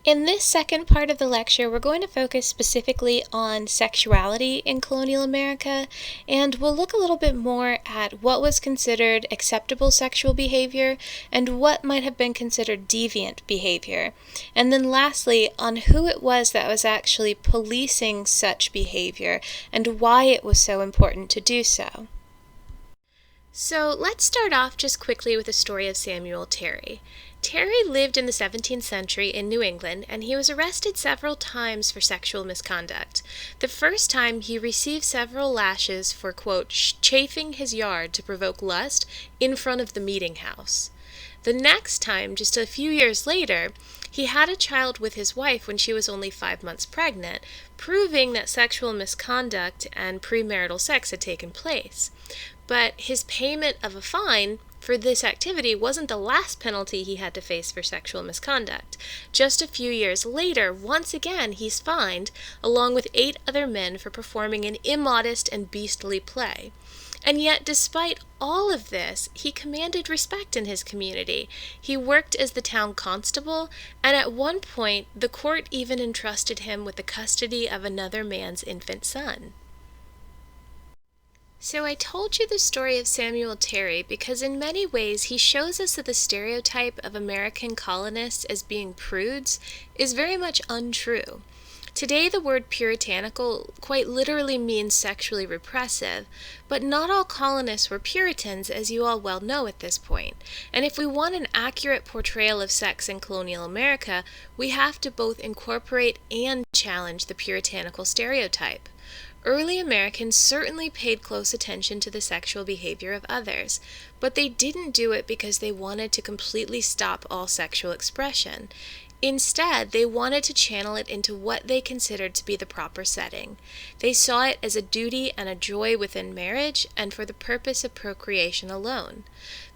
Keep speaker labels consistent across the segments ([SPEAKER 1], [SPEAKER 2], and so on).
[SPEAKER 1] In this second part of the lecture, we're going to focus specifically on sexuality in colonial America, and we'll look a little bit more at what was considered acceptable sexual behavior and what might have been considered deviant behavior. And then lastly, on who it was that was actually policing such behavior and why it was so important to do so. So let's start off just quickly with the story of Samuel Terry. Terry lived in the 17th century in New England, and he was arrested several times for sexual misconduct. The first time, he received several lashes for, quote, chafing his yard to provoke lust in front of the meeting house. The next time, just a few years later, he had a child with his wife when she was only 5 months pregnant, proving that sexual misconduct and premarital sex had taken place. But his payment of a fine for this activity wasn't the last penalty he had to face for sexual misconduct. Just a few years later, once again, he's fined, along with 8 other men, for performing an immodest and beastly play. And yet, despite all of this, he commanded respect in his community. He worked as the town constable, and at one point, the court even entrusted him with the custody of another man's infant son. So I told you the story of Samuel Terry because in many ways he shows us that the stereotype of American colonists as being prudes is very much untrue. Today the word puritanical quite literally means sexually repressive, but not all colonists were Puritans, as you all well know at this point. And if we want an accurate portrayal of sex in colonial America, we have to both incorporate and challenge the puritanical stereotype. Early Americans certainly paid close attention to the sexual behavior of others, but they didn't do it because they wanted to completely stop all sexual expression. Instead, they wanted to channel it into what they considered to be the proper setting. They saw it as a duty and a joy within marriage and for the purpose of procreation alone.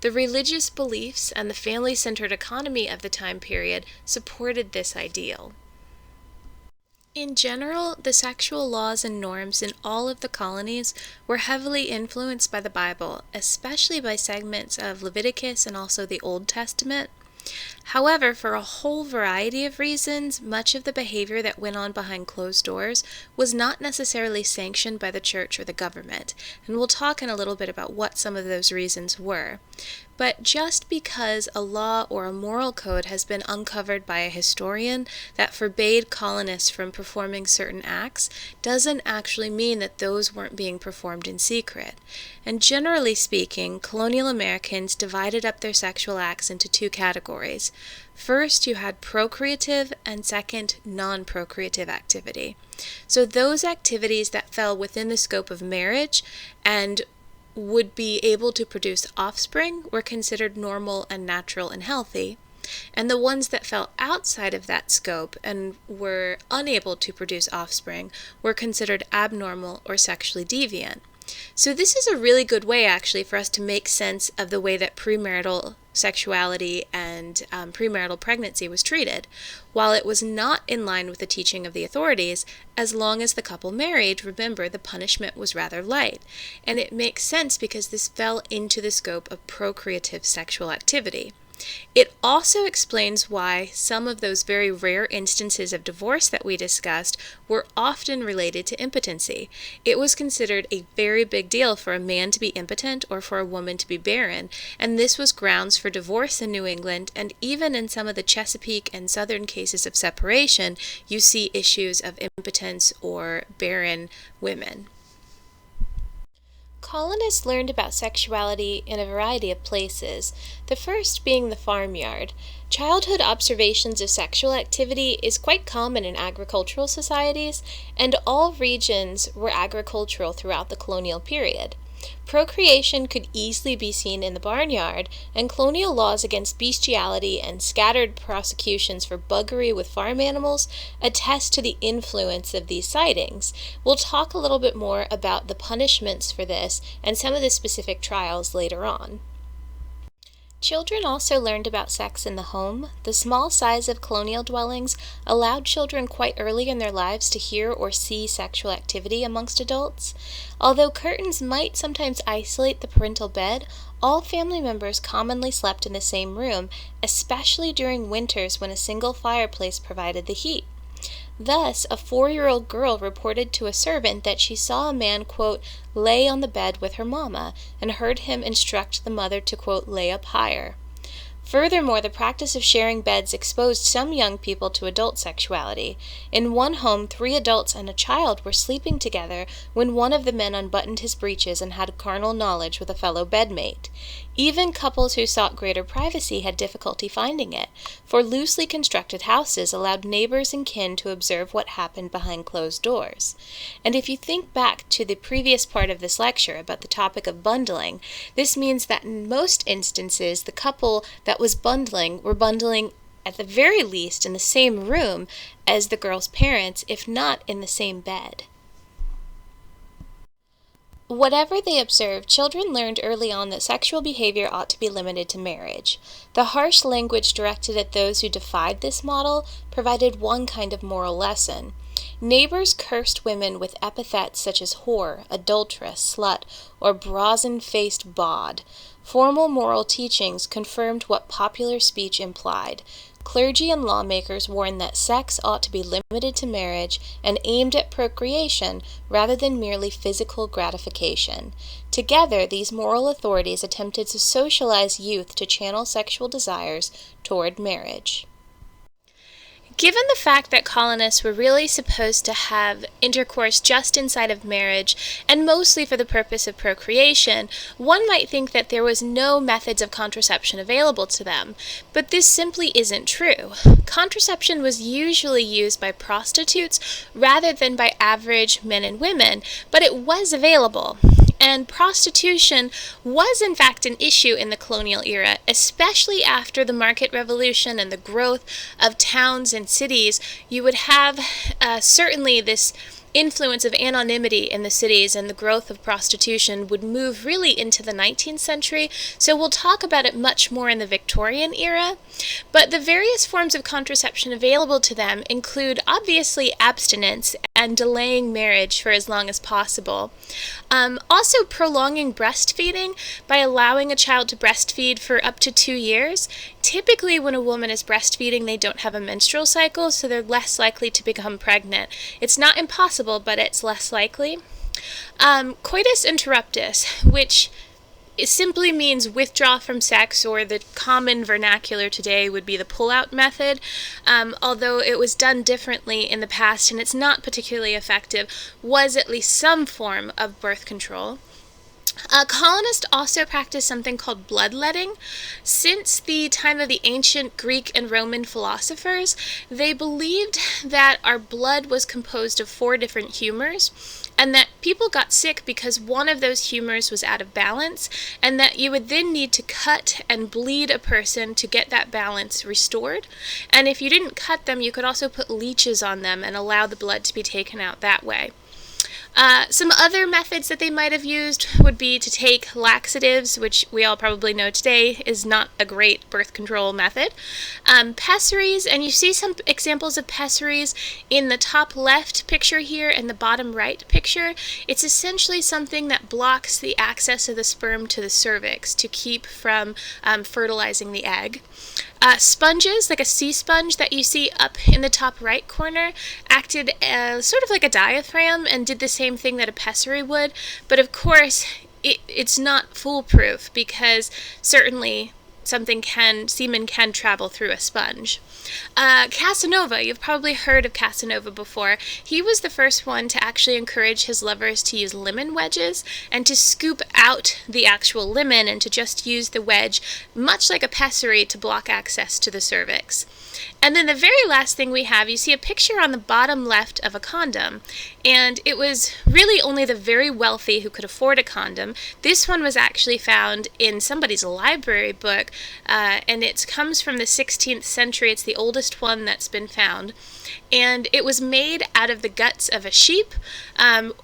[SPEAKER 1] The religious beliefs and the family-centered economy of the time period supported this ideal. In general, the sexual laws and norms in all of the colonies were heavily influenced by the Bible, especially by segments of Leviticus and also the Old Testament. However, for a whole variety of reasons, much of the behavior that went on behind closed doors was not necessarily sanctioned by the church or the government, and we'll talk in a little bit about what some of those reasons were. But just because a law or a moral code has been uncovered by a historian that forbade colonists from performing certain acts doesn't actually mean that those weren't being performed in secret. And generally speaking, colonial Americans divided up their sexual acts into 2 categories. First, you had procreative, and second, non-procreative activity. So those activities that fell within the scope of marriage and would be able to produce offspring were considered normal and natural and healthy, and the ones that fell outside of that scope and were unable to produce offspring were considered abnormal or sexually deviant. So this is a really good way actually for us to make sense of the way that premarital sexuality and premarital pregnancy was treated. While it was not in line with the teaching of the authorities, as long as the couple married, remember, the punishment was rather light. And it makes sense because this fell into the scope of procreative sexual activity. It also explains why some of those very rare instances of divorce that we discussed were often related to impotency. It was considered a very big deal for a man to be impotent or for a woman to be barren, and this was grounds for divorce in New England, and even in some of the Chesapeake and Southern cases of separation, you see issues of impotence or barren women. Colonists learned about sexuality in a variety of places, the first being the farmyard. Childhood observations of sexual activity is quite common in agricultural societies, and all regions were agricultural throughout the colonial period. Procreation could easily be seen in the barnyard, and colonial laws against bestiality and scattered prosecutions for buggery with farm animals attest to the influence of these sightings. We'll talk a little bit more about the punishments for this and some of the specific trials later on. Children also learned about sex in the home. The small size of colonial dwellings allowed children quite early in their lives to hear or see sexual activity amongst adults. Although curtains might sometimes isolate the parental bed, all family members commonly slept in the same room, especially during winters when a single fireplace provided the heat. Thus, a 4-year-old girl reported to a servant that she saw a man, quote, lay on the bed with her mama, and heard him instruct the mother to, quote, lay up higher. Furthermore, the practice of sharing beds exposed some young people to adult sexuality. In one home, 3 adults and a child were sleeping together when one of the men unbuttoned his breeches and had carnal knowledge with a fellow bedmate. Even couples who sought greater privacy had difficulty finding it, for loosely constructed houses allowed neighbors and kin to observe what happened behind closed doors. And if you think back to the previous part of this lecture about the topic of bundling, this means that in most instances the couple that was bundling were bundling at the very least in the same room as the girl's parents, if not in the same bed. Whatever they observed, children learned early on that sexual behavior ought to be limited to marriage. The harsh language directed at those who defied this model provided one kind of moral lesson. Neighbors cursed women with epithets such as whore, adulteress, slut, or brazen-faced bawd. Formal moral teachings confirmed what popular speech implied. Clergy and lawmakers warned that sex ought to be limited to marriage and aimed at procreation rather than merely physical gratification. Together, these moral authorities attempted to socialize youth to channel sexual desires toward marriage. Given the fact that colonists were really supposed to have intercourse just inside of marriage, and mostly for the purpose of procreation, one might think that there was no methods of contraception available to them. But this simply isn't true. Contraception was usually used by prostitutes rather than by average men and women, but it was available. And prostitution was in fact an issue in the colonial era, especially after the market revolution and the growth of towns and cities. You would have certainly this influence of anonymity in the cities, and the growth of prostitution would move really into the 19th century, so we'll talk about it much more in the Victorian era. But the various forms of contraception available to them include obviously abstinence and delaying marriage for as long as possible. Also prolonging breastfeeding by allowing a child to breastfeed for up to 2 years. Typically when a woman is breastfeeding, they don't have a menstrual cycle, so they're less likely to become pregnant. It's not impossible, but it's less likely. Coitus interruptus, which it simply means withdraw from sex, or the common vernacular today would be the pull-out method, although it was done differently in the past and it's not particularly effective, was at least some form of birth control. Colonists also practiced something called bloodletting. Since the time of the ancient Greek and Roman philosophers, they believed that our blood was composed of 4 different humors, and that people got sick because one of those humors was out of balance, and that you would then need to cut and bleed a person to get that balance restored. And if you didn't cut them, you could also put leeches on them and allow the blood to be taken out that way. Some other methods that they might have used would be to take laxatives, which we all probably know today is not a great birth control method. Pessaries, and you see some examples of pessaries in the top left picture here and the bottom right picture. It's essentially something that blocks the access of the sperm to the cervix to keep from fertilizing the egg. Sponges, like a sea sponge that you see up in the top right corner, acted sort of like a diaphragm and did the same thing that a pessary would, but of course it's not foolproof, because certainly semen can travel through a sponge. Casanova, you've probably heard of Casanova before. He was the first one to actually encourage his lovers to use lemon wedges and to scoop out the actual lemon and to just use the wedge, much like a pessary, to block access to the cervix. And then the very last thing we have, you see a picture on the bottom left of a condom. And it was really only the very wealthy who could afford a condom. This one was actually found in somebody's library book, and it comes from the 16th century. It's the oldest one that's been found. And it was made out of the guts of a sheep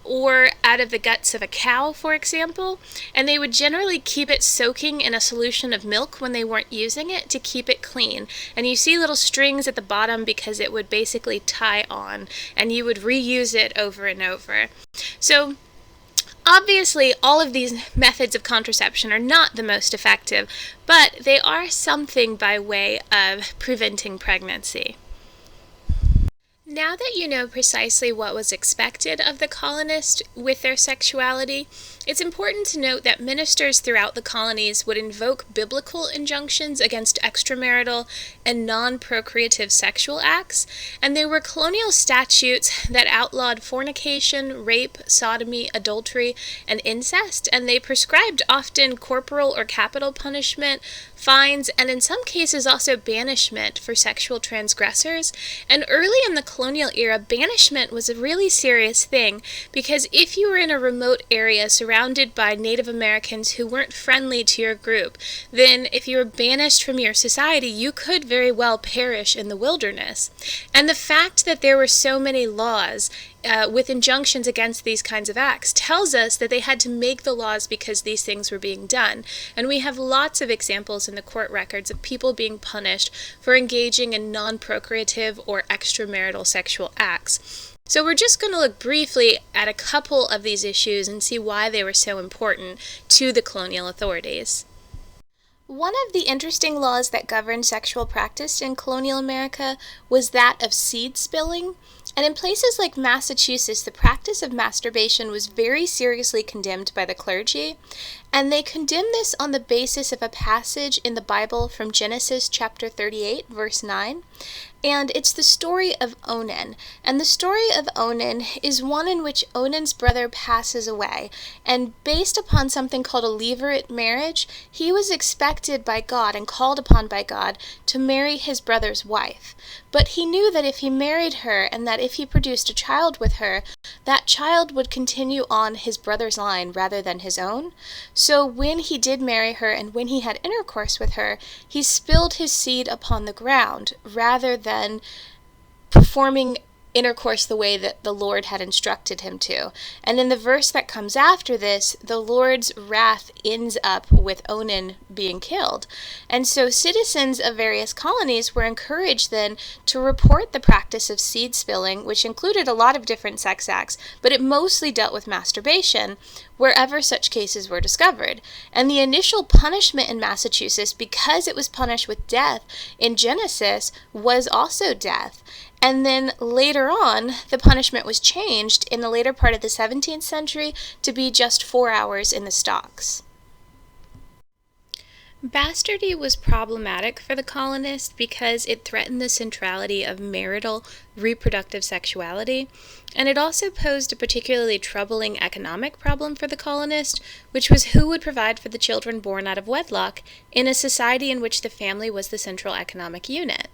[SPEAKER 1] or out of the guts of a cow, for example. And they would generally keep it soaking in a solution of milk when they weren't using it to keep it clean. And you see little strings at the bottom because it would basically tie on, and you would reuse it over and over. So obviously, all of these methods of contraception are not the most effective, but they are something by way of preventing pregnancy. Now that you know precisely what was expected of the colonists with their sexuality, it's important to note that ministers throughout the colonies would invoke biblical injunctions against extramarital and non-procreative sexual acts, and there were colonial statutes that outlawed fornication, rape, sodomy, adultery, and incest, and they prescribed often corporal or capital punishment, fines, and in some cases also banishment for sexual transgressors. And early in the colonial era, banishment was a really serious thing, because if you were in a remote area surrounded by Native Americans who weren't friendly to your group, then if you were banished from your society, you could very well perish in the wilderness. And the fact that there were so many laws with injunctions against these kinds of acts tells us that they had to make the laws because these things were being done. And we have lots of examples in the court records of people being punished for engaging in non-procreative or extramarital sexual acts. So we're just going to look briefly at a couple of these issues and see why they were so important to the colonial authorities. One of the interesting laws that governed sexual practice in colonial America was that of seed spilling. And in places like Massachusetts, the practice of masturbation was very seriously condemned by the clergy. And they condemned this on the basis of a passage in the Bible from Genesis chapter 38, verse 9. And it's the story of Onan. And the story of Onan is one in which Onan's brother passes away. And based upon something called a levirate marriage, he was expected by God and called upon by God to marry his brother's wife. But he knew that if he married her and that if he produced a child with her, that child would continue on his brother's line rather than his own. So when he did marry her and when he had intercourse with her, he spilled his seed upon the ground rather than performing intercourse the way that the Lord had instructed him to. And in the verse that comes after this, the Lord's wrath ends up with Onan being killed. And so citizens of various colonies were encouraged then to report the practice of seed spilling, which included a lot of different sex acts, but it mostly dealt with masturbation, wherever such cases were discovered. And the initial punishment in Massachusetts, because it was punished with death in Genesis, was also death. And then later on, the punishment was changed in the later part of the 17th century to be just 4 hours in the stocks. Bastardy was problematic for the colonists because it threatened the centrality of marital reproductive sexuality, and it also posed a particularly troubling economic problem for the colonists, which was who would provide for the children born out of wedlock in a society in which the family was the central economic unit.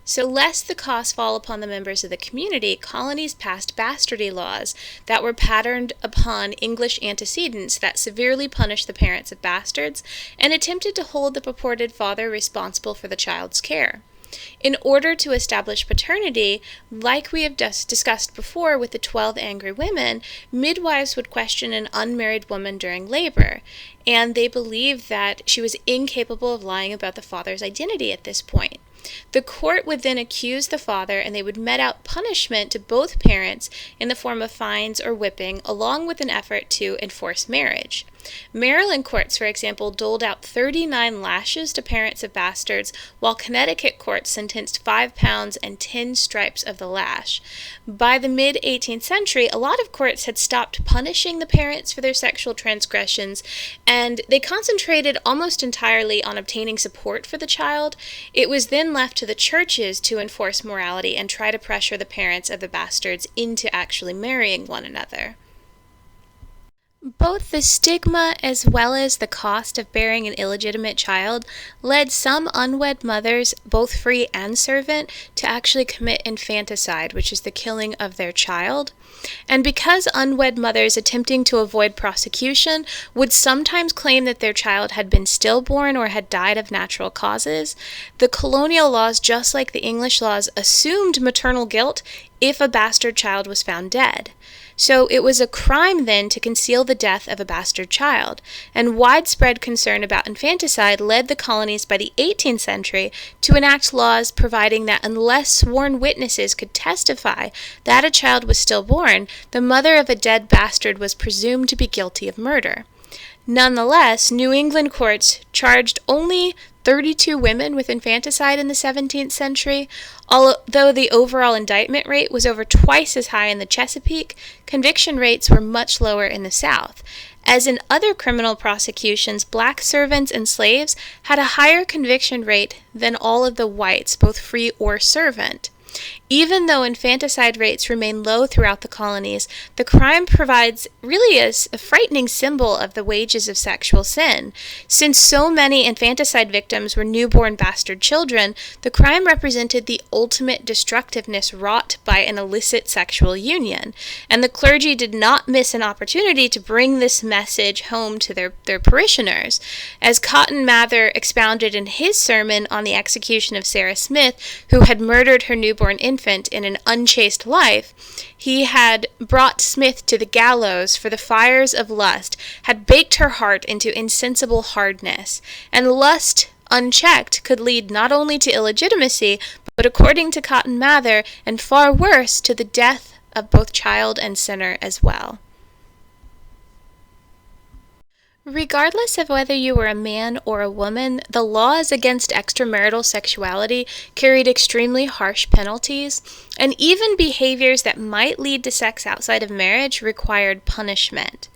[SPEAKER 1] So lest the costs fall upon the members of the community, colonies passed bastardy laws that were patterned upon English antecedents that severely punished the parents of bastards and attempted to hold the purported father responsible for the child's care. In order to establish paternity, like we have discussed before with the 12 angry women, midwives would question an unmarried woman during labor, and they believed that she was incapable of lying about the father's identity at this point. The court would then accuse the father, and they would mete out punishment to both parents in the form of fines or whipping, along with an effort to enforce marriage. Maryland courts, for example, doled out 39 lashes to parents of bastards, while Connecticut courts sentenced 5 pounds and 10 stripes of the lash. By the mid-18th century, a lot of courts had stopped punishing the parents for their sexual transgressions, and they concentrated almost entirely on obtaining support for the child. It was then left to the churches to enforce morality and try to pressure the parents of the bastards into actually marrying one another. Both the stigma as well as the cost of bearing an illegitimate child led some unwed mothers, both free and servant, to actually commit infanticide, which is the killing of their child. And because unwed mothers attempting to avoid prosecution would sometimes claim that their child had been stillborn or had died of natural causes, the colonial laws, just like the English laws, assumed maternal guilt if a bastard child was found dead. So it was a crime then to conceal the death of a bastard child, and widespread concern about infanticide led the colonies by the 18th century to enact laws providing that unless sworn witnesses could testify that a child was stillborn, the mother of a dead bastard was presumed to be guilty of murder. Nonetheless, New England courts charged only 32 women with infanticide in the 17th century. Although the overall indictment rate was over twice as high in the Chesapeake, conviction rates were much lower in the South. As in other criminal prosecutions, black servants and slaves had a higher conviction rate than all of the whites, both free or servant. Even though infanticide rates remain low throughout the colonies, the crime provides really a frightening symbol of the wages of sexual sin. Since so many infanticide victims were newborn bastard children, the crime represented the ultimate destructiveness wrought by an illicit sexual union, and the clergy did not miss an opportunity to bring this message home to their parishioners. As Cotton Mather expounded in his sermon on the execution of Sarah Smith, who had murdered her newborn infant in an unchaste life, he had brought Smith to the gallows, for the fires of lust had baked her heart into insensible hardness, and lust unchecked could lead not only to illegitimacy, but according to Cotton Mather, and far worse, to the death of both child and sinner as well. Regardless of whether you were a man or a woman, the laws against extramarital sexuality carried extremely harsh penalties, and even behaviors that might lead to sex outside of marriage required punishment.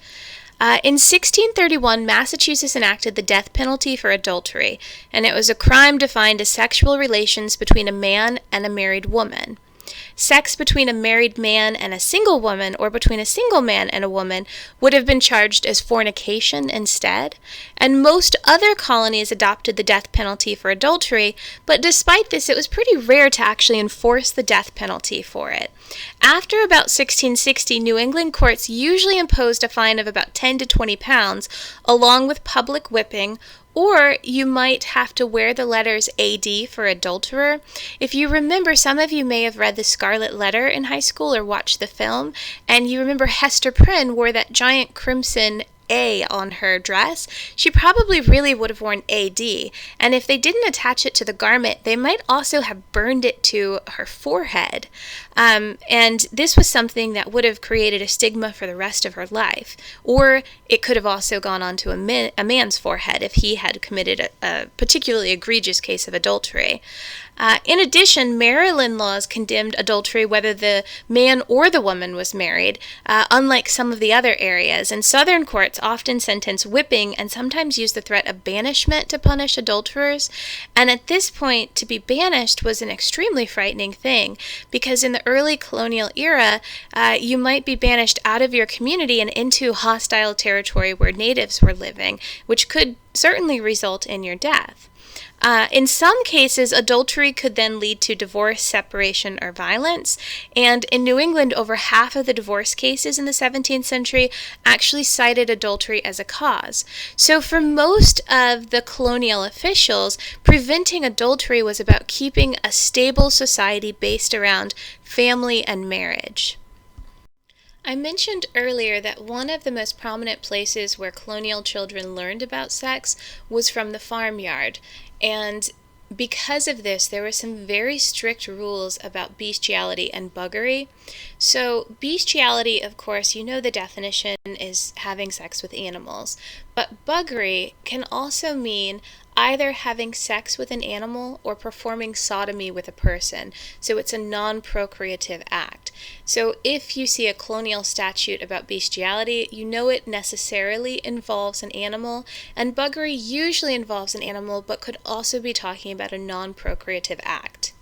[SPEAKER 1] In 1631, Massachusetts enacted the death penalty for adultery, and it was a crime defined as sexual relations between a man and a married woman. Sex between a married man and a single woman, or between a single man and a woman, would have been charged as fornication instead, and most other colonies adopted the death penalty for adultery, but despite this, it was pretty rare to actually enforce the death penalty for it. After about 1660, New England courts usually imposed a fine of about 10 to 20 pounds, along with public whipping, or you might have to wear the letters AD for adulterer. If you remember, some of you may have read The Scarlet Letter in high school or watched the film, and you remember Hester Prynne wore that giant crimson A on her dress. She probably really would have worn AD, and if they didn't attach it to the garment, they might also have burned it to her forehead. And this was something that would have created a stigma for the rest of her life. Or it could have also gone on to a man's forehead if he had committed a particularly egregious case of adultery. In addition, Maryland laws condemned adultery whether the man or the woman was married, unlike some of the other areas, and Southern courts often sentence whipping and sometimes use the threat of banishment to punish adulterers. And at this point, to be banished was an extremely frightening thing, because in the early colonial era, you might be banished out of your community and into hostile territory where natives were living, which could certainly result in your death. In some cases, adultery could then lead to divorce, separation, or violence, and in New England, over half of the divorce cases in the 17th century actually cited adultery as a cause. So for most of the colonial officials, preventing adultery was about keeping a stable society based around family and marriage. I mentioned earlier that one of the most prominent places where colonial children learned about sex was from the farmyard, and because of this, there were some very strict rules about bestiality and buggery. So bestiality, of course, you know the definition is having sex with animals, but buggery can also mean either having sex with an animal or performing sodomy with a person. So it's a non-procreative act. So if you see a colonial statute about bestiality, you know it necessarily involves an animal, and buggery usually involves an animal, but could also be talking about a non-procreative act.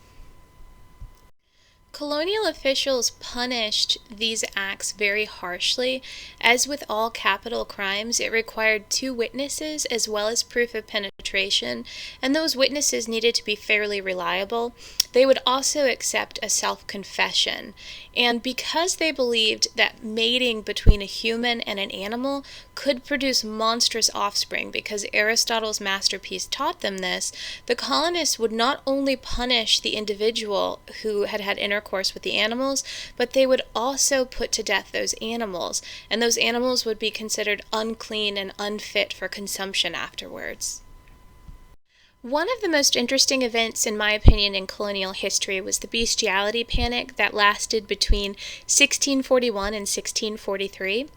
[SPEAKER 1] Colonial officials punished these acts very harshly. As with all capital crimes, it required two witnesses as well as proof of penetration, and those witnesses needed to be fairly reliable. They would also accept a self-confession. And because they believed that mating between a human and an animal could produce monstrous offspring, because Aristotle's masterpiece taught them this, the colonists would not only punish the individual who had had intercourse with the animals, but they would also put to death those animals, and those animals would be considered unclean and unfit for consumption afterwards. One of the most interesting events, in my opinion, in colonial history was the bestiality panic that lasted between 1641 and 1643.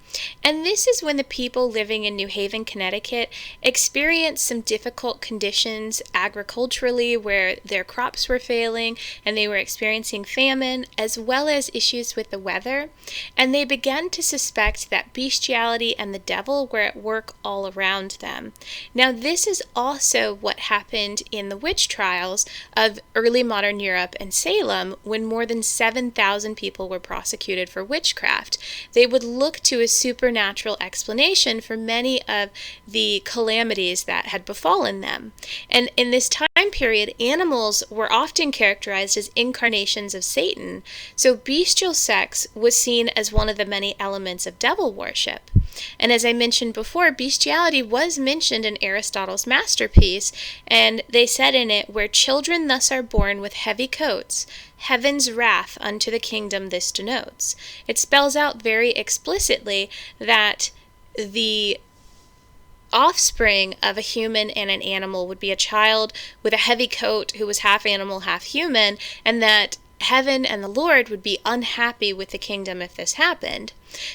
[SPEAKER 1] And this is when the people living in New Haven, Connecticut, experienced some difficult conditions agriculturally, where their crops were failing and they were experiencing famine, as well as issues with the weather. And they began to suspect that bestiality and the devil were at work all around them. Now, this is also what happened in the witch trials of early modern Europe and Salem, when more than 7,000 people were prosecuted for witchcraft. They would look to a supernatural explanation for many of the calamities that had befallen them. And in this time period, animals were often characterized as incarnations of Satan, so bestial sex was seen as one of the many elements of devil worship. And as I mentioned before, bestiality was mentioned in Aristotle's masterpiece, and they said in it, "Where children thus are born with heavy coats, heaven's wrath unto the kingdom this denotes." It spells out very explicitly that the offspring of a human and an animal would be a child with a heavy coat who was half animal, half human, and that heaven and the Lord would be unhappy with the kingdom if this happened.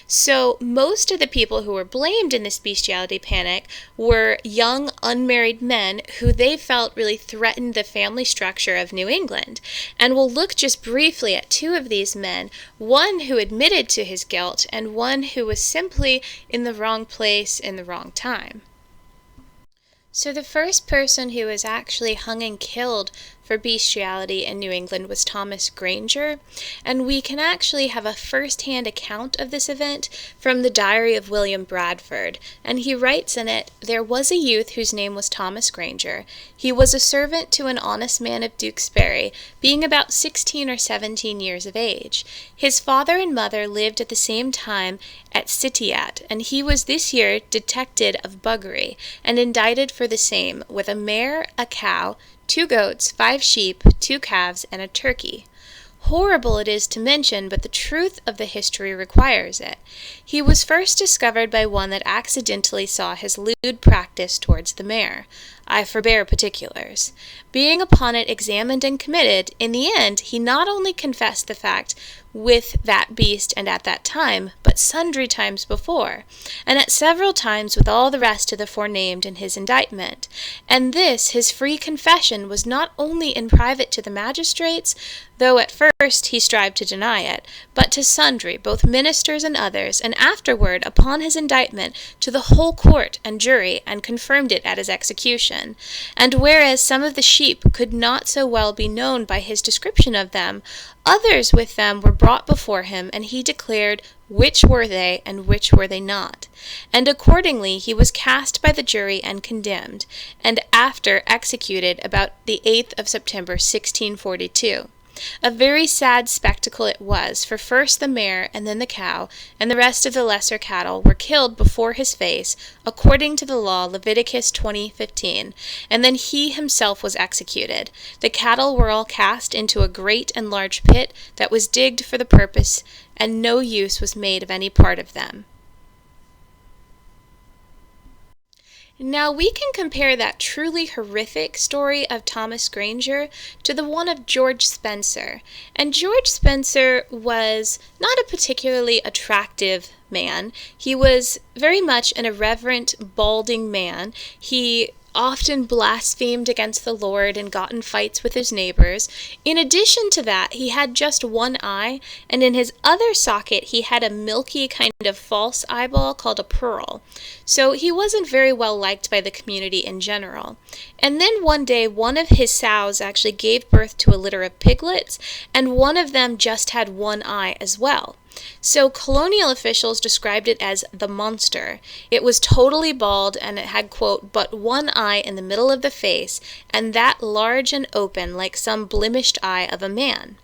[SPEAKER 1] So most of the people who were blamed in this bestiality panic were young unmarried men who they felt really threatened the family structure of New England. And we'll look just briefly at two of these men, one who admitted to his guilt and one who was simply in the wrong place in the wrong time. So the first person who was actually hung and killed for bestiality in New England was Thomas Granger, and we can actually have a first-hand account of this event from the diary of William Bradford, and he writes in it, "There was a youth whose name was Thomas Granger. He was a servant to an honest man of Duxbury, being about 16 or 17 years of age. His father and mother lived at the same time at Sitiat, and he was this year detected of buggery, and indicted for the same, with a mare, a cow, 2 goats, 5 sheep, 2 calves, and a turkey." Horrible it is to mention, but the truth of the history requires it. He was first discovered by one that accidentally saw his lewd practice towards the mare. I forbear particulars. Being upon it examined and committed, in the end he not only confessed the fact with that beast and at that time, but sundry times before, and at several times with all the rest of the forenamed in his indictment. And this his free confession was not only in private to the magistrates, though at first he strived to deny it, but to sundry, both ministers and others, and afterward, upon his indictment, to the whole court and jury, and confirmed it at his execution. And whereas some of the sheep could not so well be known by his description of them, others with them were brought before him, and he declared which were they and which were they not. And accordingly he was cast by the jury and condemned, and after executed about the 8th of September 1642. A very sad spectacle it was, for first the mare and then the cow, and the rest of the lesser cattle were killed before his face, according to the law Leviticus 20:15, and then he himself was executed. The cattle were all cast into a great and large pit that was digged for the purpose, and no use was made of any part of them. Now we can compare that truly horrific story of Thomas Granger to the one of George Spencer. And George Spencer was not a particularly attractive man. He was very much an irreverent, balding man. He often blasphemed against the Lord and got in fights with his neighbors. In addition to that, he had just one eye, and in his other socket he had a milky kind of false eyeball called a pearl. So he wasn't very well liked by the community in general. And then one day, one of his sows actually gave birth to a litter of piglets, and one of them just had one eye as well. So colonial officials described it as the monster. It was totally bald, and it had, quote, but one eye in the middle of the face, and that large and open like some blemished eye of a man.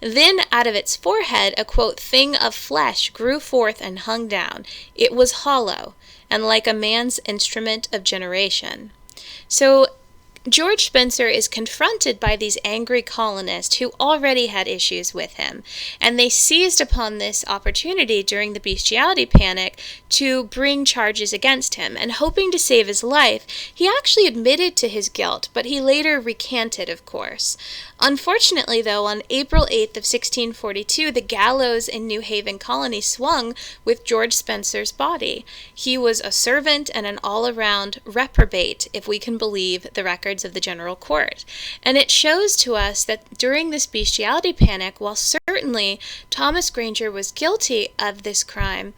[SPEAKER 1] Then out of its forehead a, quote, thing of flesh grew forth and hung down. It was hollow, and like a man's instrument of generation. So George Spencer is confronted by these angry colonists who already had issues with him, and they seized upon this opportunity during the bestiality panic to bring charges against him. And hoping to save his life, he actually admitted to his guilt, but he later recanted, of course. Unfortunately, though, on April 8th of 1642, the gallows in New Haven Colony swung with George Spencer's body. He was a servant and an all-around reprobate, if we can believe the records of the General Court. And it shows to us that during this bestiality panic, while certainly Thomas Granger was guilty of this crime,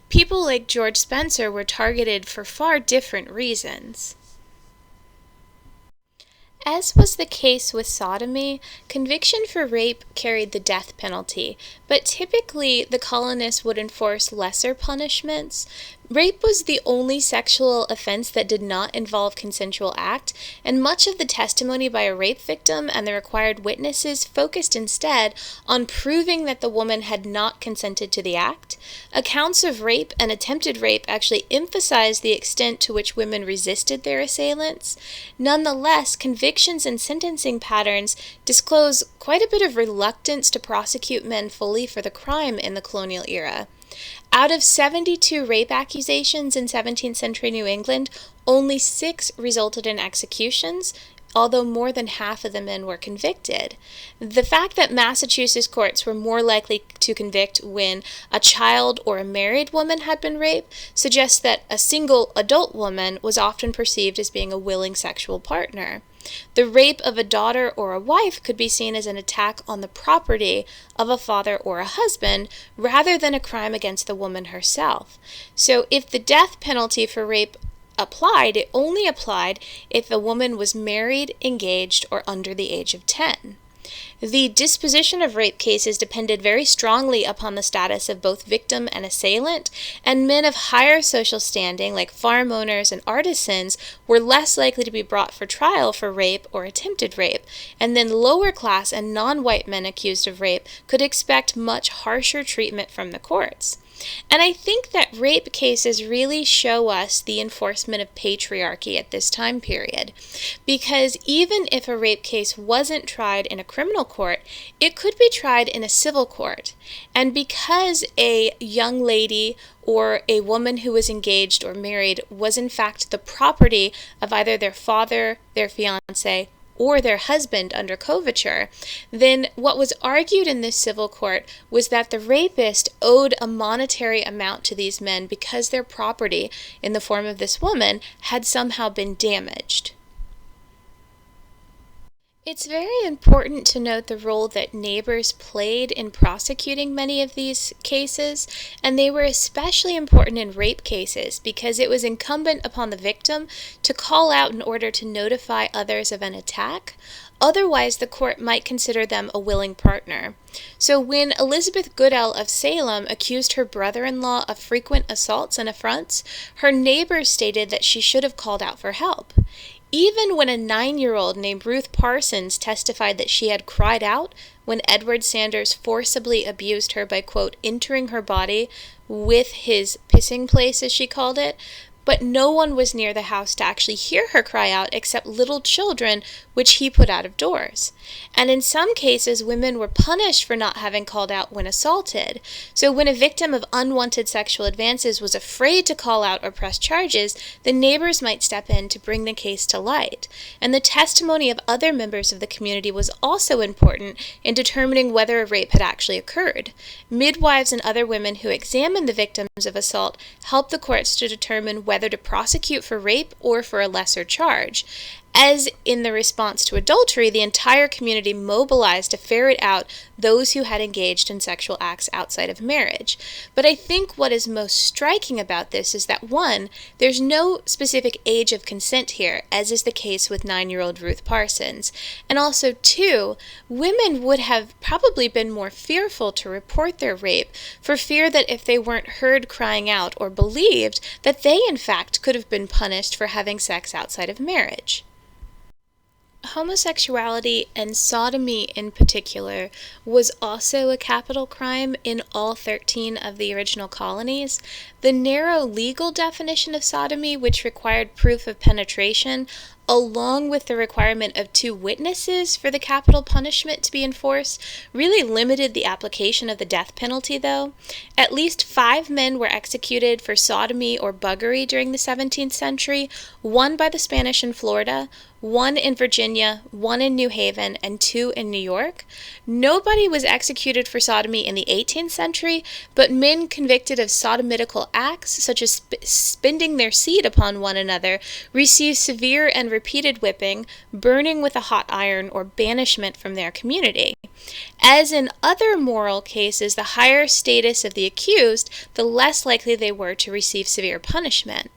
[SPEAKER 1] people like George Spencer were targeted for far different reasons. As was the case with sodomy, conviction for rape carried the death penalty, but typically the colonists would enforce lesser punishments. Rape was the only sexual offense that did not involve consensual act, and much of the testimony by a rape victim and the required witnesses focused instead on proving that the woman had not consented to the act. Accounts of rape and attempted rape actually emphasized the extent to which women resisted their assailants. Nonetheless, convictions and sentencing patterns disclose quite a bit of reluctance to prosecute men fully for the crime in the colonial era. Out of 72 rape accusations in 17th century New England, only 6 resulted in executions, although more than half of the men were convicted. The fact that Massachusetts courts were more likely to convict when a child or a married woman had been raped suggests that a single adult woman was often perceived as being a willing sexual partner. The rape of a daughter or a wife could be seen as an attack on the property of a father or a husband rather than a crime against the woman herself. So if the death penalty for rape applied, it only applied if a woman was married, engaged, or under the age of 10. The disposition of rape cases depended very strongly upon the status of both victim and assailant, and men of higher social standing, like farm owners and artisans, were less likely to be brought for trial for rape or attempted rape, and then lower class and non-white men accused of rape could expect much harsher treatment from the courts. And I think that rape cases really show us the enforcement of patriarchy at this time period, because even if a rape case wasn't tried in a criminal court, it could be tried in a civil court. And because a young lady or a woman who was engaged or married was in fact the property of either their father, their fiancé, or their husband under coverture, then what was argued in this civil court was that the rapist owed a monetary amount to these men because their property, in the form of this woman, had somehow been damaged. It's very important to note the role that neighbors played in prosecuting many of these cases, and they were especially important in rape cases because it was incumbent upon the victim to call out in order to notify others of an attack. Otherwise, the court might consider them a willing partner. So when Elizabeth Goodell of Salem accused her brother-in-law of frequent assaults and affronts, her neighbors stated that she should have called out for help. Even when a 9-year-old named Ruth Parsons testified that she had cried out when Edward Sanders forcibly abused her by, quote, entering her body with his pissing place, as she called it, but no one was near the house to actually hear her cry out except little children, which he put out of doors. And in some cases, women were punished for not having called out when assaulted. So when a victim of unwanted sexual advances was afraid to call out or press charges, the neighbors might step in to bring the case to light. And the testimony of other members of the community was also important in determining whether a rape had actually occurred. Midwives and other women who examined the victims of assault helped the courts to determine whether whether to prosecute for rape or for a lesser charge. As in the response to adultery, the entire community mobilized to ferret out those who had engaged in sexual acts outside of marriage. But I think what is most striking about this is that, one, there's no specific age of consent here, as is the case with 9-year-old Ruth Parsons. And also, two, women would have probably been more fearful to report their rape for fear that if they weren't heard crying out or believed, that they in fact could have been punished for having sex outside of marriage. Homosexuality, and sodomy in particular, was also a capital crime in all 13 of the original colonies. The narrow legal definition of sodomy, which required proof of penetration, along with the requirement of 2 witnesses for the capital punishment to be enforced, really limited the application of the death penalty, though. At least 5 men were executed for sodomy or buggery during the 17th century, 1 by the Spanish in Florida, 1 in Virginia, 1 in New Haven, and 2 in New York. Nobody was executed for sodomy in the 18th century, but men convicted of sodomitical acts, such as spending their seed upon one another, received severe and repeated whipping, burning with a hot iron, or banishment from their community. As in other moral cases, the higher status of the accused, the less likely they were to receive severe punishment.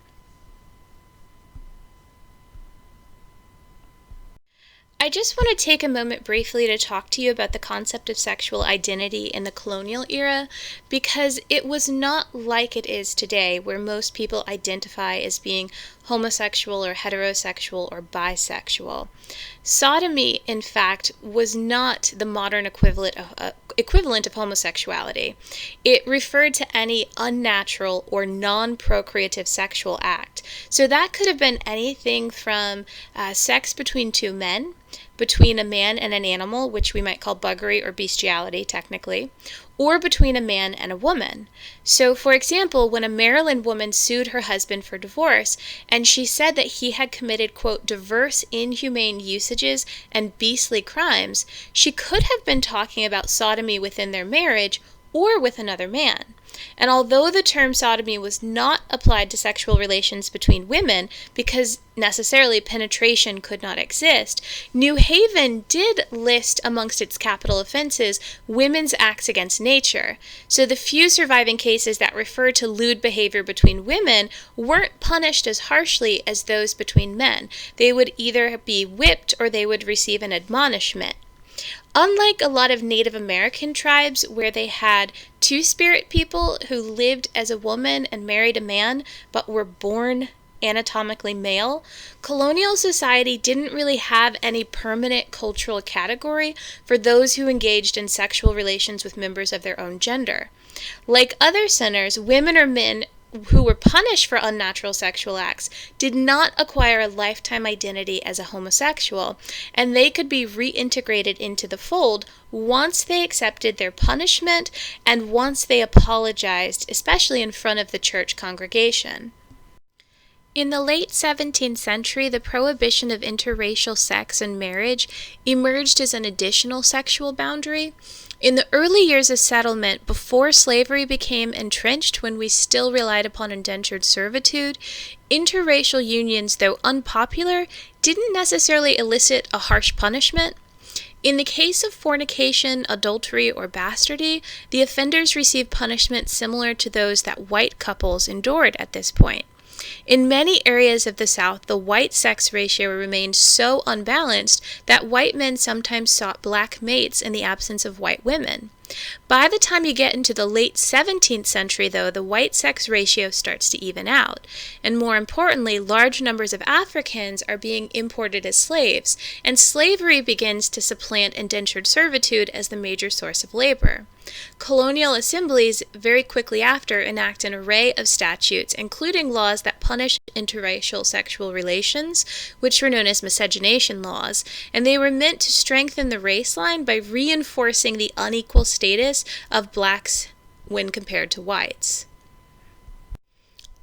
[SPEAKER 1] I just want to take a moment briefly to talk to you about the concept of sexual identity in the colonial era, because it was not like it is today, where most people identify as being homosexual or heterosexual or bisexual. Sodomy, in fact, was not the modern equivalent of homosexuality. It referred to any unnatural or non-procreative sexual act. So that could have been anything from sex between 2 men, between a man and an animal, which we might call buggery or bestiality technically, or between a man and a woman. So, for example, when a Maryland woman sued her husband for divorce, and she said that he had committed, quote, diverse inhumane usages and beastly crimes, she could have been talking about sodomy within their marriage or with another man. And although the term sodomy was not applied to sexual relations between women, because necessarily penetration could not exist, New Haven did list amongst its capital offenses women's acts against nature. So the few surviving cases that refer to lewd behavior between women weren't punished as harshly as those between men. They would either be whipped or they would receive an admonishment. Unlike a lot of Native American tribes where they had two-spirit people who lived as a woman and married a man but were born anatomically male, colonial society didn't really have any permanent cultural category for those who engaged in sexual relations with members of their own gender. Like other centers, women or men who were punished for unnatural sexual acts did not acquire a lifetime identity as a homosexual, and they could be reintegrated into the fold once they accepted their punishment and once they apologized, especially in front of the church congregation. In the late 17th century, the prohibition of interracial sex and marriage emerged as an additional sexual boundary. In the early years of settlement, before slavery became entrenched when we still relied upon indentured servitude, interracial unions, though unpopular, didn't necessarily elicit a harsh punishment. In the case of fornication, adultery, or bastardy, the offenders received punishment similar to those that white couples endured at this point. In many areas of the South, the white-sex ratio remained so unbalanced that white men sometimes sought black mates in the absence of white women. By the time you get into the late 17th century, though, the white-sex ratio starts to even out. And more importantly, large numbers of Africans are being imported as slaves, and slavery begins to supplant indentured servitude as the major source of labor. Colonial assemblies very quickly after enact an array of statutes, including laws that punish interracial sexual relations, which were known as miscegenation laws, and they were meant to strengthen the race line by reinforcing the unequal status of blacks when compared to whites.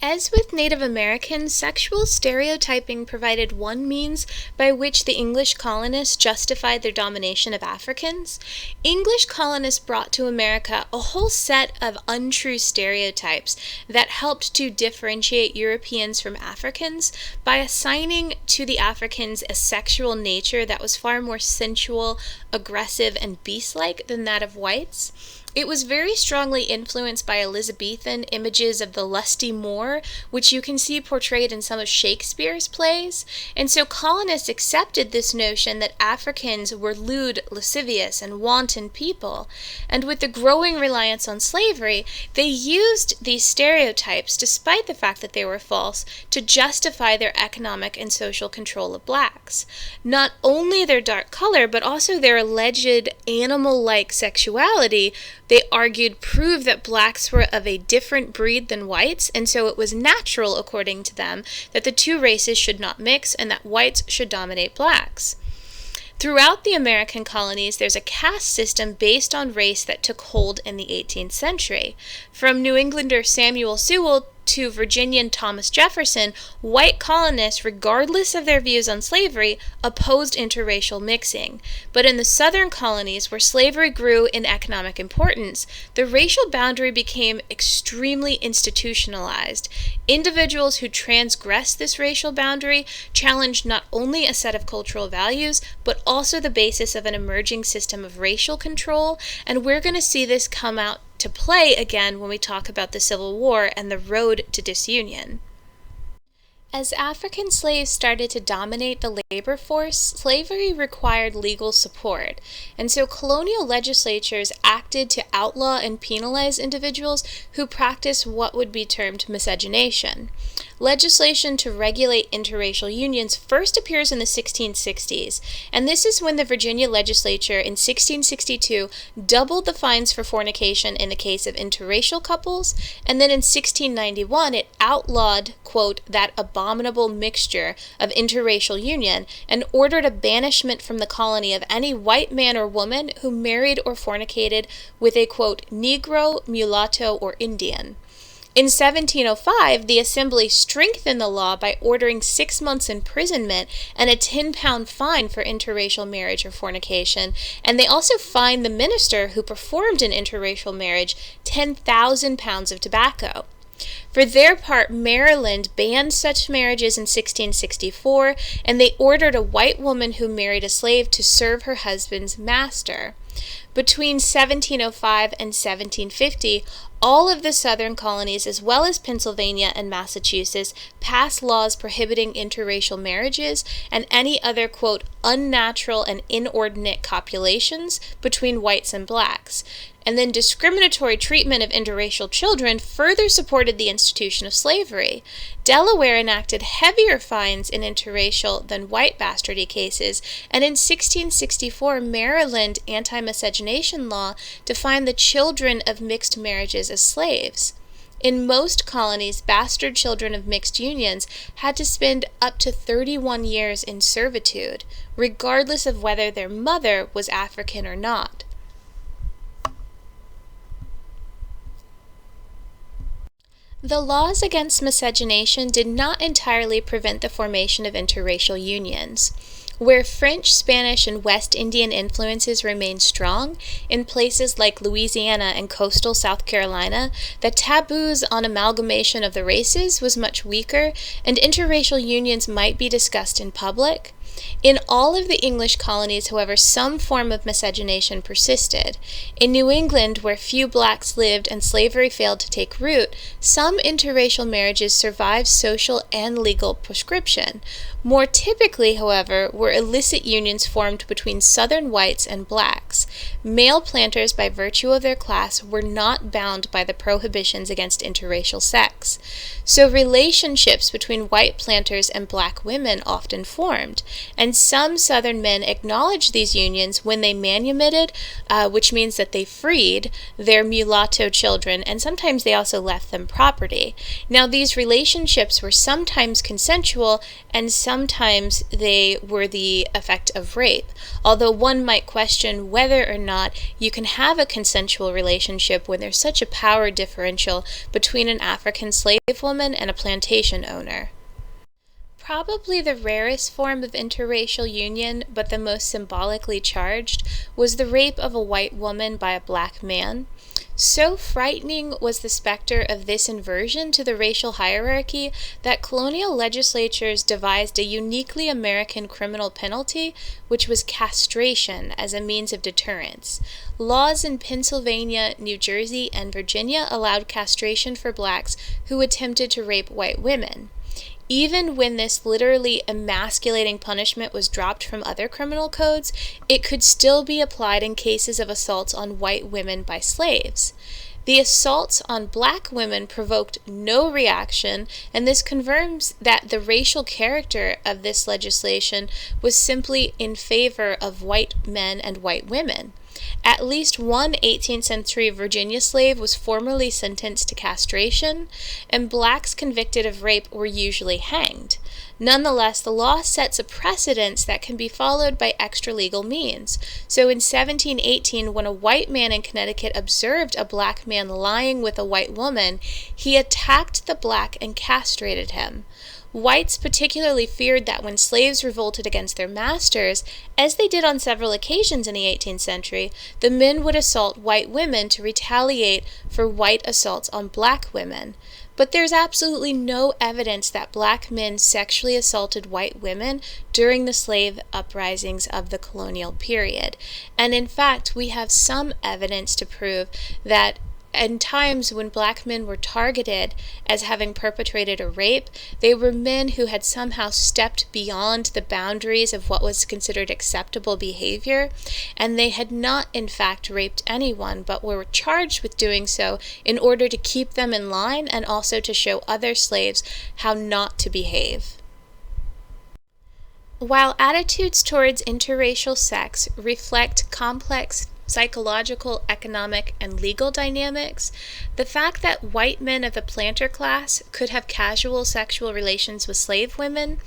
[SPEAKER 1] As with Native Americans, sexual stereotyping provided one means by which the English colonists justified their domination of Africans. English colonists brought to America a whole set of untrue stereotypes that helped to differentiate Europeans from Africans by assigning to the Africans a sexual nature that was far more sensual, aggressive, and beast-like than that of whites. It was very strongly influenced by Elizabethan images of the lusty Moor, which you can see portrayed in some of Shakespeare's plays. And so colonists accepted this notion that Africans were lewd, lascivious, and wanton people. And with the growing reliance on slavery, they used these stereotypes, despite the fact that they were false, to justify their economic and social control of blacks. Not only their dark color, but also their alleged animal-like sexuality, they argued, proved that blacks were of a different breed than whites, and so it was natural, according to them, that the two races should not mix and that whites should dominate blacks. Throughout the American colonies, there's a caste system based on race that took hold in the 18th century. From New Englander Samuel Sewall to Virginian Thomas Jefferson, white colonists, regardless of their views on slavery, opposed interracial mixing. But in the southern colonies, where slavery grew in economic importance, the racial boundary became extremely institutionalized. Individuals who transgressed this racial boundary challenged not only a set of cultural values, but also the basis of an emerging system of racial control, and we're going to see this come out to play again when we talk about the Civil War and the road to disunion. As African slaves started to dominate the labor force, slavery required legal support, and so colonial legislatures acted to outlaw and penalize individuals who practiced what would be termed miscegenation. Legislation to regulate interracial unions first appears in the 1660s, and this is when the Virginia legislature in 1662 doubled the fines for fornication in the case of interracial couples, and then in 1691 it outlawed, quote, that abominable mixture of interracial union and ordered a banishment from the colony of any white man or woman who married or fornicated with a, quote, Negro, mulatto, or Indian. In 1705, the Assembly strengthened the law by ordering 6 months' imprisonment and a 10-pound fine for interracial marriage or fornication, and they also fined the minister who performed an interracial marriage 10,000 pounds of tobacco. For their part, Maryland banned such marriages in 1664, and they ordered a white woman who married a slave to serve her husband's master. Between 1705 and 1750, all of the southern colonies, as well as Pennsylvania and Massachusetts, passed laws prohibiting interracial marriages and any other, quote, unnatural and inordinate copulations between whites and blacks. And then discriminatory treatment of interracial children further supported the institution of slavery. Delaware enacted heavier fines in interracial than white bastardy cases, and in 1664, Maryland anti-miscegenation law defined the children of mixed marriages as slaves. In most colonies, bastard children of mixed unions had to spend up to 31 years in servitude, regardless of whether their mother was African or not. The laws against miscegenation did not entirely prevent the formation of interracial unions. Where French, Spanish, and West Indian influences remained strong, in places like Louisiana and coastal South Carolina, the taboos on amalgamation of the races was much weaker, and interracial unions might be discussed in public. In all of the English colonies, however, some form of miscegenation persisted. In New England, where few blacks lived and slavery failed to take root, some interracial marriages survived social and legal prescription. More typically, however, were illicit unions formed between Southern whites and blacks. Male planters, by virtue of their class, were not bound by the prohibitions against interracial sex. So relationships between white planters and black women often formed, and some Southern men acknowledged these unions when they manumitted, which means that they freed their mulatto children, and sometimes they also left them property. Now, these relationships were sometimes consensual, and sometimes they were the effect of rape, although one might question whether or not you can have a consensual relationship when there's such a power differential between an African slave woman and a plantation owner. Probably the rarest form of interracial union, but the most symbolically charged, was the rape of a white woman by a black man. So frightening was the specter of this inversion to the racial hierarchy that colonial legislatures devised a uniquely American criminal penalty, which was castration as a means of deterrence. Laws in Pennsylvania, New Jersey, and Virginia allowed castration for blacks who attempted to rape white women. Even when this literally emasculating punishment was dropped from other criminal codes, it could still be applied in cases of assaults on white women by slaves. The assaults on black women provoked no reaction, and this confirms that the racial character of this legislation was simply in favor of white men and white women. At least one 18th century Virginia slave was formally sentenced to castration, and blacks convicted of rape were usually hanged. Nonetheless, the law sets a precedence that can be followed by extra-legal means. So in 1718, when a white man in Connecticut observed a black man lying with a white woman, he attacked the black and castrated him. Whites particularly feared that when slaves revolted against their masters, as they did on several occasions in the 18th century, the men would assault white women to retaliate for white assaults on black women. But there's absolutely no evidence that black men sexually assaulted white women during the slave uprisings of the colonial period. And in fact, we have some evidence to prove that in times when black men were targeted as having perpetrated a rape, they were men who had somehow stepped beyond the boundaries of what was considered acceptable behavior, and they had not in fact raped anyone, but were charged with doing so in order to keep them in line and also to show other slaves how not to behave. While attitudes towards interracial sex reflect complex psychological, economic, and legal dynamics, the fact that white men of the planter class could have casual sexual relations with slave women,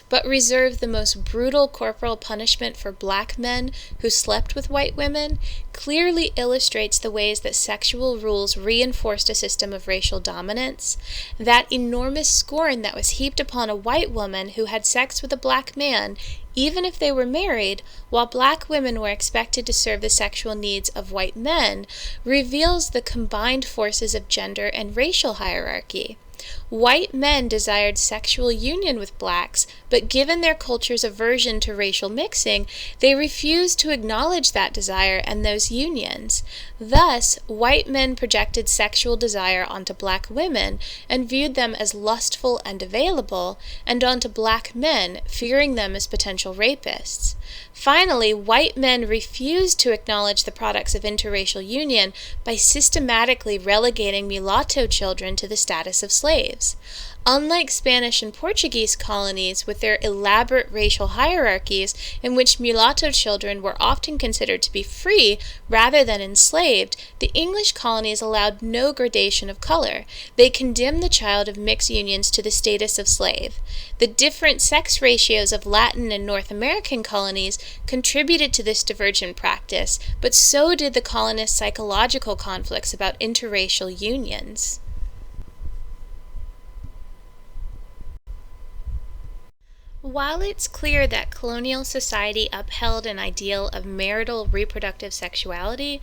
[SPEAKER 1] but reserved the most brutal corporal punishment for black men who slept with white women, clearly illustrates the ways that sexual rules reinforced a system of racial dominance. That enormous scorn that was heaped upon a white woman who had sex with a black man, even if they were married, while black women were expected to serve the sexual needs of white men, reveals the combined forces of gender and racial hierarchy. White men desired sexual union with blacks, but given their culture's aversion to racial mixing, they refused to acknowledge that desire and those unions. Thus, white men projected sexual desire onto black women and viewed them as lustful and available, and onto black men, fearing them as potential rapists. Finally, white men refused to acknowledge the products of interracial union by systematically relegating mulatto children to the status of slaves. Unlike Spanish and Portuguese colonies with their elaborate racial hierarchies in which mulatto children were often considered to be free rather than enslaved, the English colonies allowed no gradation of color. They condemned the child of mixed unions to the status of slave. The different sex ratios of Latin and North American colonies contributed to this divergent practice, but so did the colonists' psychological conflicts about interracial unions. While it's clear that colonial society upheld an ideal of marital reproductive sexuality,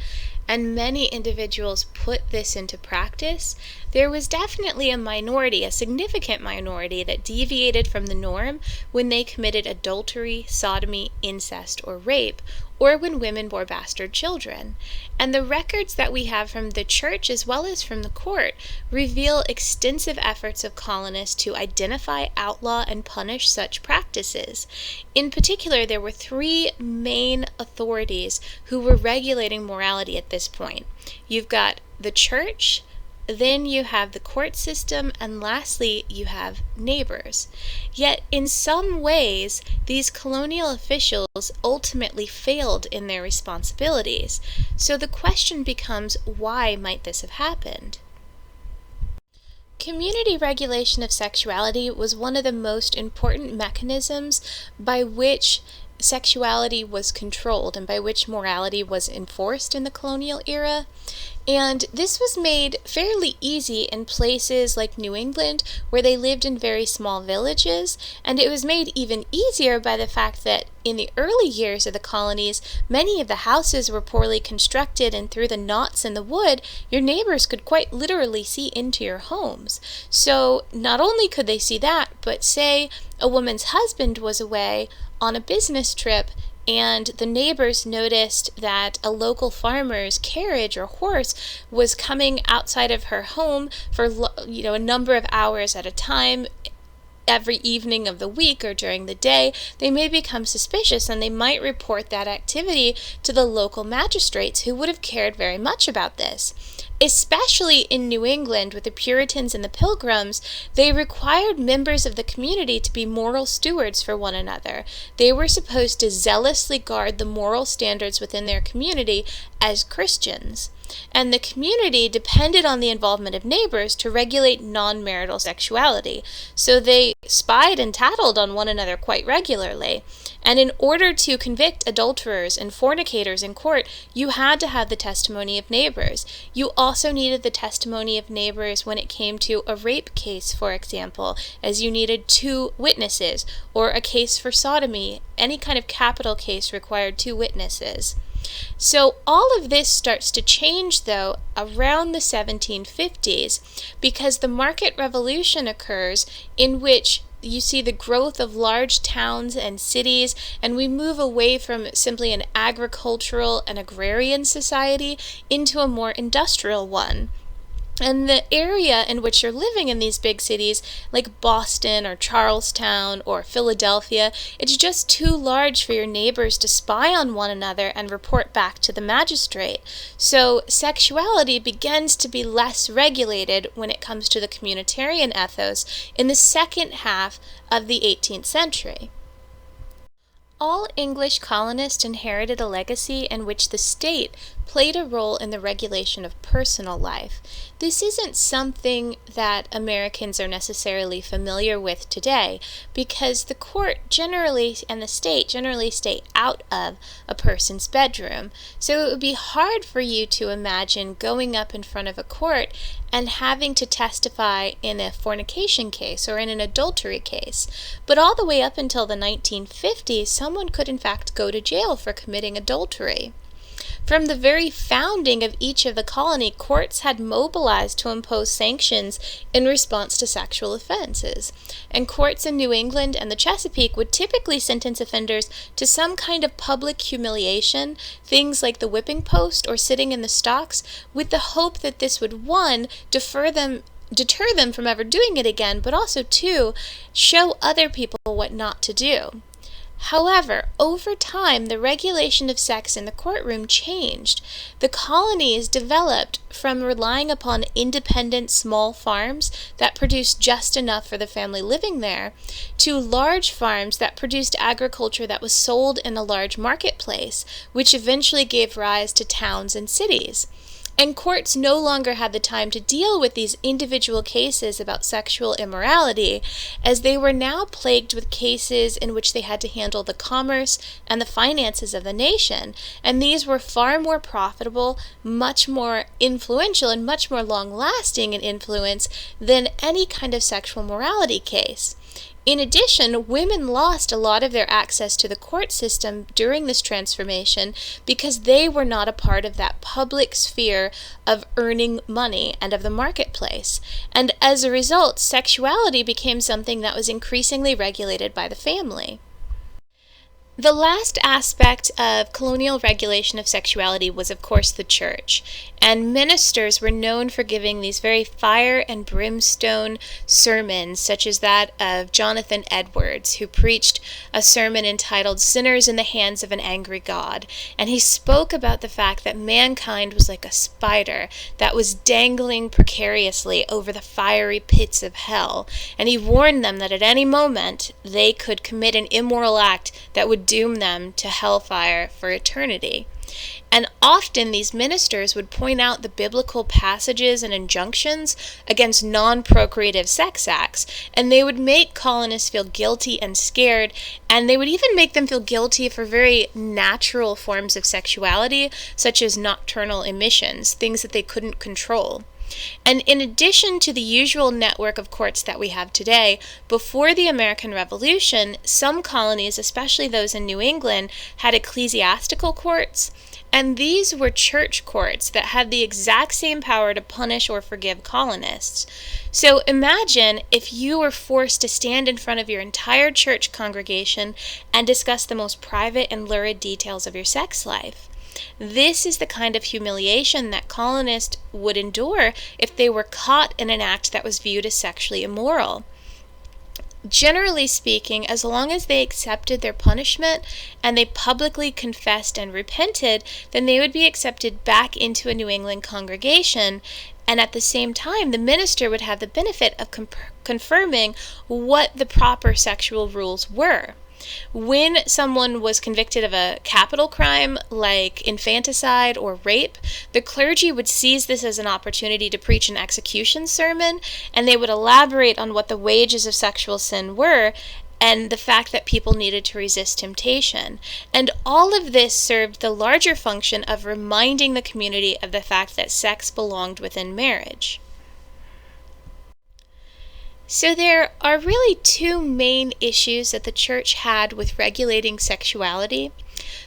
[SPEAKER 1] and many individuals put this into practice, there was definitely a minority, a significant minority, that deviated from the norm when they committed adultery, sodomy, incest, or rape, or when women bore bastard children. And the records that we have from the church as well as from the court reveal extensive efforts of colonists to identify, outlaw, and punish such practices. In particular, there were three main authorities who were regulating morality at this point. You've got the church, then you have the court system, and lastly, you have neighbors. Yet, in some ways, these colonial officials ultimately failed in their responsibilities. So the question becomes, why might this have happened? Community regulation of sexuality was one of the most important mechanisms by which sexuality was controlled and by which morality was enforced in the colonial era. And this was made fairly easy in places like New England, where they lived in very small villages, and it was made even easier by the fact that in the early years of the colonies, many of the houses were poorly constructed, and through the knots in the wood, your neighbors could quite literally see into your homes. So not only could they see that, but say a woman's husband was away on a business trip, and the neighbors noticed that a local farmer's carriage or horse was coming outside of her home for a number of hours at a time every evening of the week or during the day, they may become suspicious, and they might report that activity to the local magistrates, who would have cared very much about this. Especially in New England, with the Puritans and the Pilgrims, they required members of the community to be moral stewards for one another. They were supposed to zealously guard the moral standards within their community as Christians. And the community depended on the involvement of neighbors to regulate non-marital sexuality. So they spied and tattled on one another quite regularly. And in order to convict adulterers and fornicators in court, you had to have the testimony of neighbors. You also needed the testimony of neighbors when it came to a rape case, for example, as you needed 2 witnesses, or a case for sodomy. Any kind of capital case required 2 witnesses. So all of this starts to change, though, around the 1750s, because the market revolution occurs, in which you see the growth of large towns and cities, and we move away from simply an agricultural and agrarian society into a more industrial one. And the area in which you're living in these big cities, like Boston or Charlestown or Philadelphia, it's just too large for your neighbors to spy on one another and report back to the magistrate. So sexuality begins to be less regulated when it comes to the communitarian ethos in the second half of the 18th century. All English colonists inherited a legacy in which the state played a role in the regulation of personal life. This isn't something that Americans are necessarily familiar with today, because the court generally and the state generally stay out of a person's bedroom. So it would be hard for you to imagine going up in front of a court and having to testify in a fornication case or in an adultery case. But all the way up until the 1950s, someone could in fact go to jail for committing adultery. From the very founding of each of the colony, courts had mobilized to impose sanctions in response to sexual offenses. And courts in New England and the Chesapeake would typically sentence offenders to some kind of public humiliation, things like the whipping post or sitting in the stocks, with the hope that this would, 1, deter them from ever doing it again, but also 2, show other people what not to do. However, over time, the regulation of sex in the courtroom changed. The colonies developed from relying upon independent small farms that produced just enough for the family living there, to large farms that produced agriculture that was sold in a large marketplace, which eventually gave rise to towns and cities. And courts no longer had the time to deal with these individual cases about sexual immorality, as they were now plagued with cases in which they had to handle the commerce and the finances of the nation. And these were far more profitable, much more influential, and much more long-lasting in influence than any kind of sexual morality case. In addition, women lost a lot of their access to the court system during this transformation because they were not a part of that public sphere of earning money and of the marketplace. And as a result, sexuality became something that was increasingly regulated by the family. The last aspect of colonial regulation of sexuality was, of course, the church. And ministers were known for giving these very fire and brimstone sermons, such as that of Jonathan Edwards, who preached a sermon entitled "Sinners in the Hands of an Angry God." And he spoke about the fact that mankind was like a spider that was dangling precariously over the fiery pits of hell. And he warned them that at any moment they could commit an immoral act that would doom them to hellfire for eternity. And often these ministers would point out the biblical passages and injunctions against non-procreative sex acts, and they would make colonists feel guilty and scared, and they would even make them feel guilty for very natural forms of sexuality, such as nocturnal emissions, things that they couldn't control. And in addition to the usual network of courts that we have today, before the American Revolution, some colonies, especially those in New England, had ecclesiastical courts, and these were church courts that had the exact same power to punish or forgive colonists. So imagine if you were forced to stand in front of your entire church congregation and discuss the most private and lurid details of your sex life. This is the kind of humiliation that colonists would endure if they were caught in an act that was viewed as sexually immoral. Generally speaking, as long as they accepted their punishment and they publicly confessed and repented, then they would be accepted back into a New England congregation, and at the same time, the minister would have the benefit of confirming what the proper sexual rules were. When someone was convicted of a capital crime like infanticide or rape, the clergy would seize this as an opportunity to preach an execution sermon, and they would elaborate on what the wages of sexual sin were and the fact that people needed to resist temptation. And all of this served the larger function of reminding the community of the fact that sex belonged within marriage. So there are really two main issues that the church had with regulating sexuality.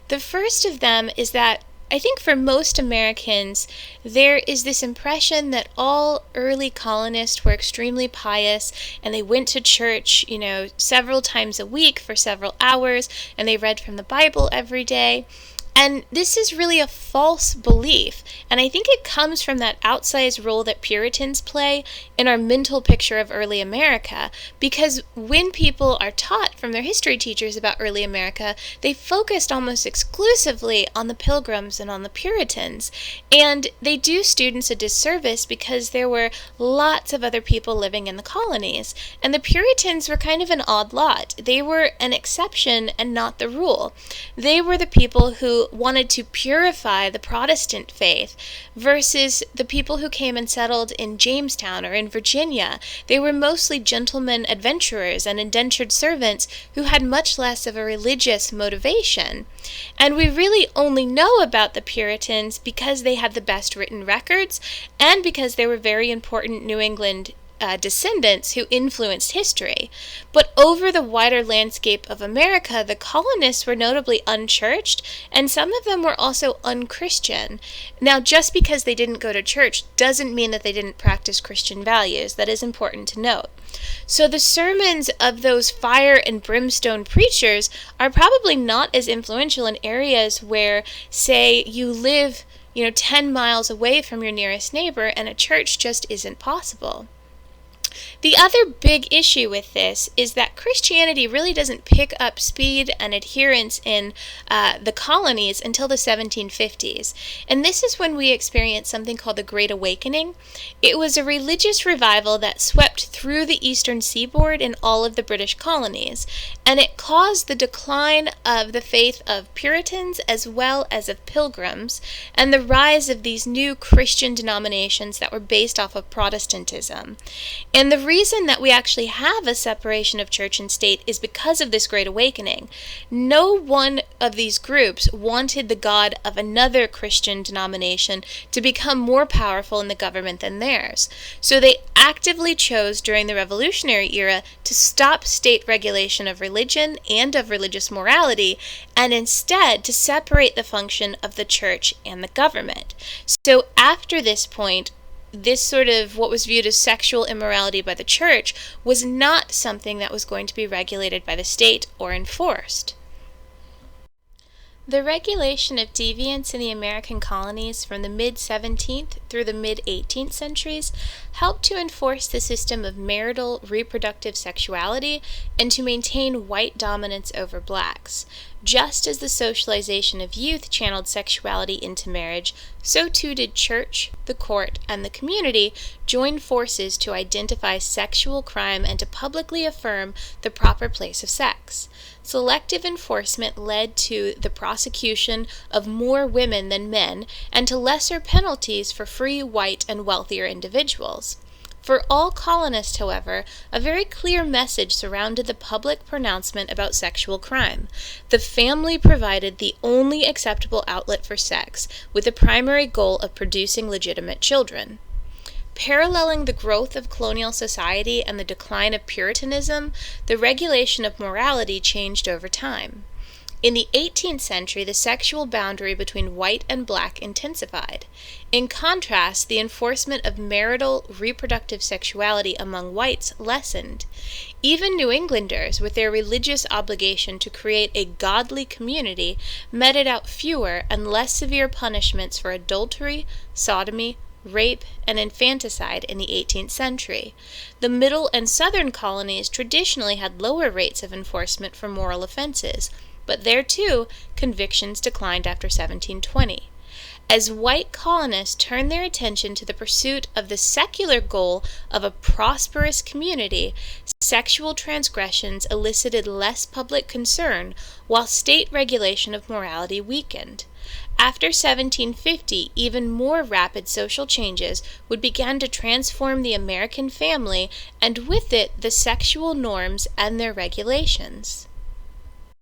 [SPEAKER 1] The first of them is that I think for most Americans, there is this impression that all early colonists were extremely pious and they went to church, several times a week for several hours, and they read from the Bible every day. And this is really a false belief, and I think it comes from that outsized role that Puritans play in our mental picture of early America, because when people are taught from their history teachers about early America, they focused almost exclusively on the Pilgrims and on the Puritans, and they do students a disservice because there were lots of other people living in the colonies, and the Puritans were kind of an odd lot. They were an exception and not the rule. They were the people who wanted to purify the Protestant faith versus the people who came and settled in Jamestown or in Virginia. They were mostly gentlemen adventurers and indentured servants who had much less of a religious motivation. And we really only know about the Puritans because they had the best written records and because they were very important New England descendants who influenced history. But over the wider landscape of America, the colonists were notably unchurched, and some of them were also unchristian. Now, just because they didn't go to church doesn't mean that they didn't practice Christian values. That is important to note. So the sermons of those fire and brimstone preachers are probably not as influential in areas where, say, you live 10 miles away from your nearest neighbor and a church just isn't possible. The other big issue with this is that Christianity really doesn't pick up speed and adherence in the colonies until the 1750s. And this is when we experience something called the Great Awakening. It was a religious revival that swept through the eastern seaboard in all of the British colonies. And it caused the decline of the faith of Puritans as well as of Pilgrims, and the rise of these new Christian denominations that were based off of Protestantism. And the reason that we actually have a separation of church and state is because of this Great Awakening. No one of these groups wanted the God of another Christian denomination to become more powerful in the government than theirs. So they actively chose during the Revolutionary era to stop state regulation of religion and of religious morality, and instead to separate the function of the church and the government. So after this point, this sort of what was viewed as sexual immorality by the church was not something that was going to be regulated by the state or enforced. The regulation of deviance in the American colonies from the mid-17th through the mid-18th centuries helped to enforce the system of marital reproductive sexuality and to maintain white dominance over blacks. Just as the socialization of youth channeled sexuality into marriage, so too did church, the court, and the community join forces to identify sexual crime and to publicly affirm the proper place of sex. Selective enforcement led to the prosecution of more women than men and to lesser penalties for free, white, and wealthier individuals. For all colonists, however, a very clear message surrounded the public pronouncement about sexual crime. The family provided the only acceptable outlet for sex, with the primary goal of producing legitimate children. Paralleling the growth of colonial society and the decline of Puritanism, the regulation of morality changed over time. In the 18th century, the sexual boundary between white and black intensified. In contrast, the enforcement of marital reproductive sexuality among whites lessened. Even New Englanders, with their religious obligation to create a godly community, meted out fewer and less severe punishments for adultery, sodomy, rape, and infanticide in the 18th century. The middle and southern colonies traditionally had lower rates of enforcement for moral offenses, but there, too, convictions declined after 1720. As white colonists turned their attention to the pursuit of the secular goal of a prosperous community, sexual transgressions elicited less public concern, while state regulation of morality weakened. After 1750, even more rapid social changes would begin to transform the American family, and with it the sexual norms and their regulations.